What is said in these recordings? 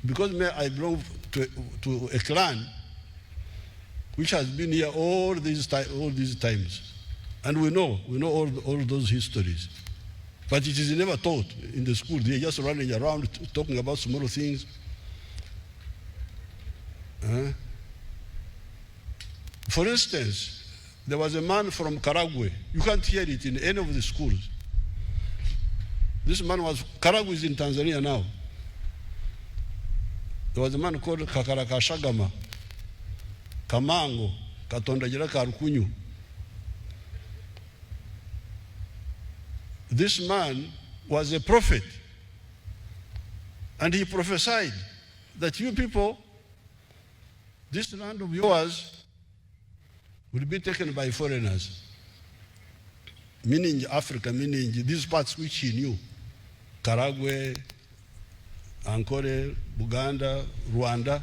because I belong to a clan which has been here all these times. And we know all those histories. But it is never taught in the school. They're just running around talking about small things. For instance, there was a man from Karagwe. You can't hear it in any of the schools. This man Karagwe is in Tanzania now. There was a man called Kakarakashagama, Kamango, Katondajira Karukunyu. This man was a prophet, and he prophesied that you people, this land of yours will be taken by foreigners, meaning Africa, meaning these parts which he knew, Karagwe, Ankole, Buganda, Rwanda,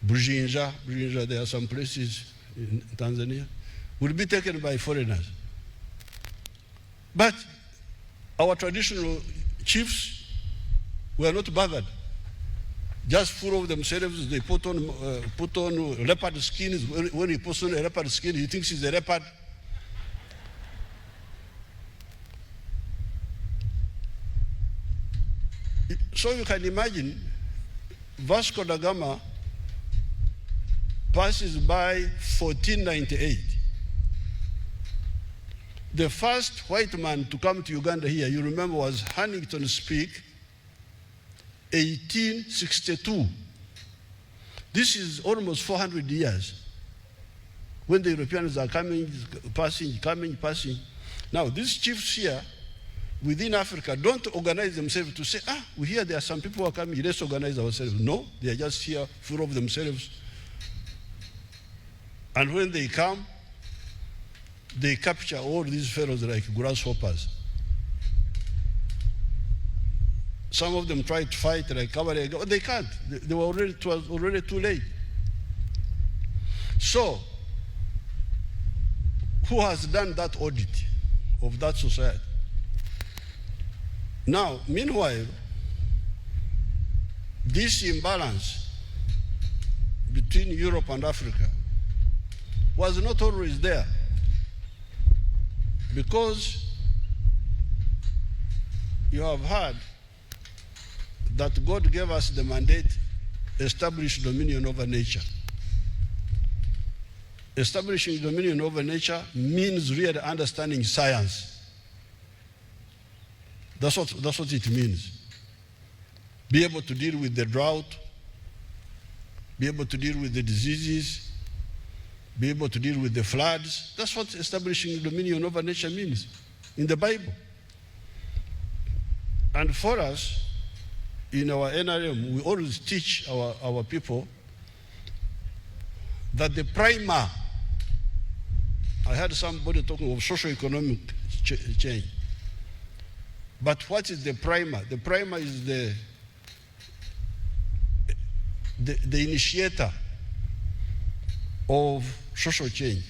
Bujinja, there are some places in Tanzania, will be taken by foreigners. But our traditional chiefs were not bothered. Just full of themselves, they put on leopard skins. When he puts on a leopard skin, he thinks he's a leopard. So you can imagine, Vasco da Gama passes by 1498. The first white man to come to Uganda here, you remember, was Huntington Speke, 1862. This is almost 400 years. When the Europeans are coming, passing. Now, these chiefs here within Africa don't organize themselves to say, we hear there are some people who are coming, let's organize ourselves. No, they are just here full of themselves. And when they come, they capture all these fellows like grasshoppers. Some of them try to fight like cavalry. They can't. It was already too late. So, who has done that audit of that society? Now, meanwhile, this imbalance between Europe and Africa was not always there. Because you have heard that God gave us the mandate, establish dominion over nature. Establishing dominion over nature means really understanding science. That's what it means. Be able to deal with the drought, be able to deal with the diseases, be able to deal with the floods. That's what establishing dominion over nature means in the Bible. And for us, in our NRM, we always teach our people that the primer, I heard somebody talking of socio-economic change. But what is the primer? The primer is the initiator of social change.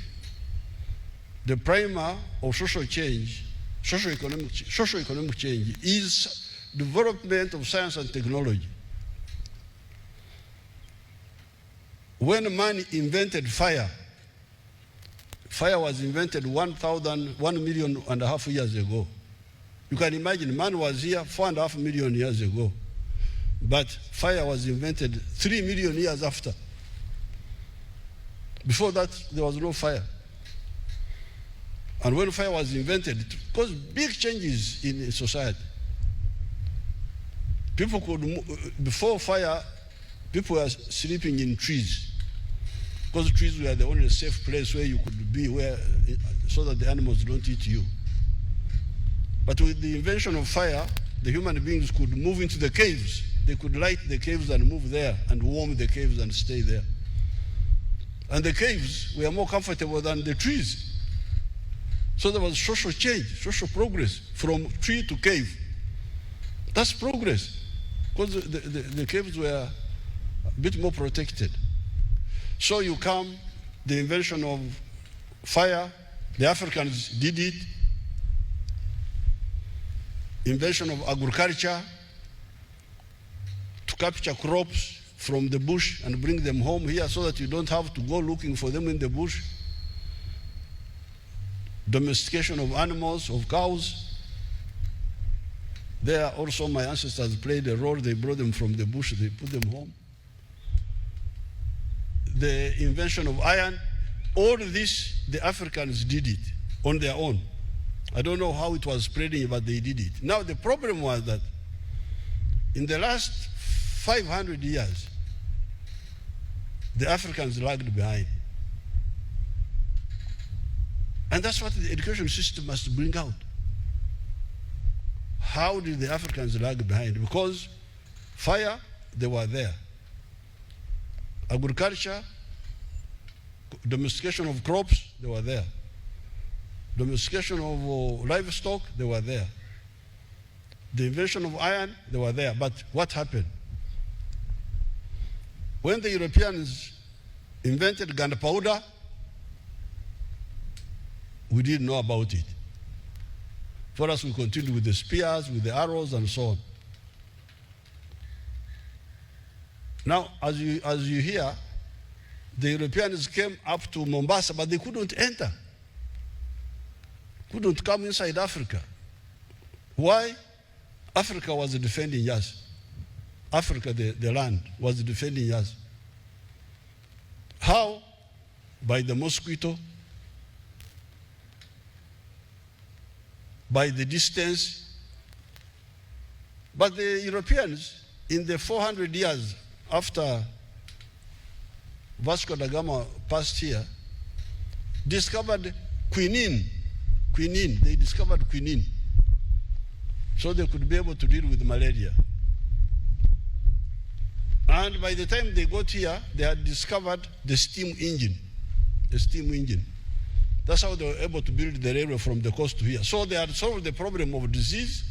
The primer of social change, socio-economic change, is development of science and technology. When man invented fire, fire was invented 1.5 million years ago. You can imagine, man was here 4.5 million years ago. But fire was invented 3 million years after. Before that, there was no fire. And when fire was invented, it caused big changes in society. People could, before fire, people were sleeping in trees. Because trees were the only safe place where you could be, so that the animals don't eat you. But with the invention of fire, the human beings could move into the caves. They could light the caves and move there and warm the caves and stay there. And the caves were more comfortable than the trees. So there was social change, social progress from tree to cave. That's progress, because the caves were a bit more protected. So you come, the invention of fire, the Africans did it. invention of agriculture to capture crops from the bush and bring them home here so that you don't have to go looking for them in the bush. Domestication of animals, of cows. There also my ancestors played a role. They brought them from the bush, they put them home. The invention of iron, all this, the Africans did it on their own. I don't know how it was spreading, but they did it. Now the problem was that in the last 500 years, the Africans lagged behind. And that's what the education system must bring out. How did the Africans lag behind? Because fire, they were there. Agriculture, domestication of crops, they were there. Domestication of livestock, they were there. The invention of iron, they were there. But what happened? When the Europeans invented gunpowder, we didn't know about it. For us, we continued with the spears, with the arrows, and so on. Now, as you hear, the Europeans came up to Mombasa, but they couldn't enter. Couldn't come inside Africa. Why? Africa was defending us. Africa, the land, was defending us. How? By the mosquito, by the distance. But the Europeans, in the 400 years after Vasco da Gama passed here, discovered quinine. Quinine, they discovered quinine. So they could be able to deal with malaria. And by the time they got here, they had discovered the steam engine. The steam engine. That's how they were able to build the railway from the coast to here. So they had solved the problem of disease,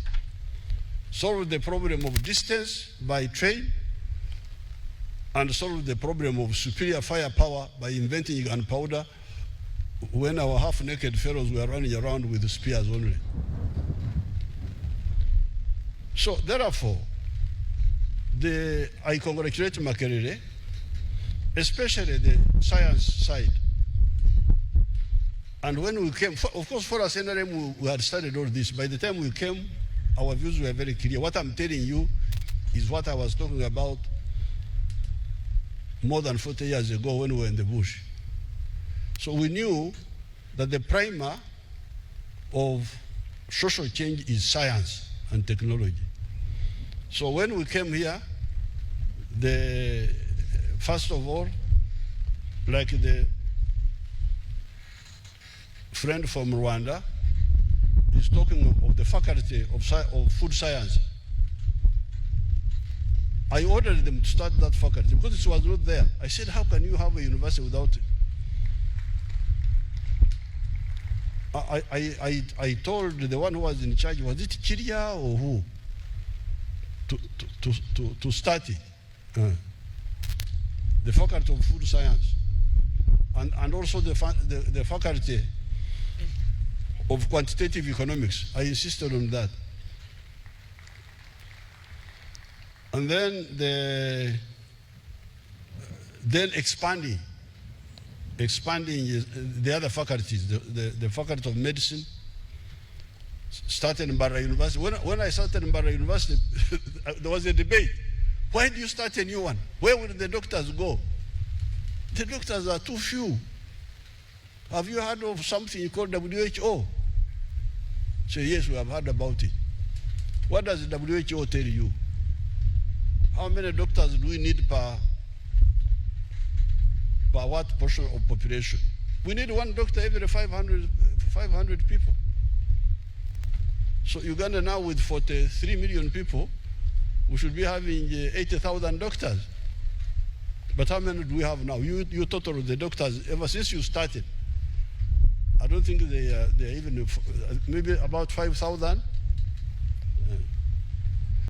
solved the problem of distance by train, and solved the problem of superior firepower by inventing gunpowder when our half-naked fellows were running around with spears only. So therefore, I congratulate Makerere, especially the science side. And when we came, of course, for us, NRM, we had studied all this. By the time we came, our views were very clear. What I'm telling you is what I was talking about more than 40 years ago when we were in the bush. So we knew that the primer of social change is science and technology. So when we came here, first of all, like the friend from Rwanda is talking of the faculty of food science. I ordered them to start that faculty because it was not there. I said, how can you have a university without it? I told the one who was in charge, was it Chiria or who, to start it. The faculty of food science. And also the faculty of quantitative economics. I insisted on that. And then expanding the other faculties, the faculty of medicine, started in Barra University. When I started in Barra University, there was a debate. Why do you start a new one? Where will the doctors go? The doctors are too few. Have you heard of something called WHO? So yes, we have heard about it. What does the WHO tell you? How many doctors do we need per what portion of population? We need one doctor every 500 people. So Uganda now with 43 million people, we should be having 80,000 doctors. But how many do we have now? You total the doctors ever since you started. I don't think they are even, maybe about 5,000.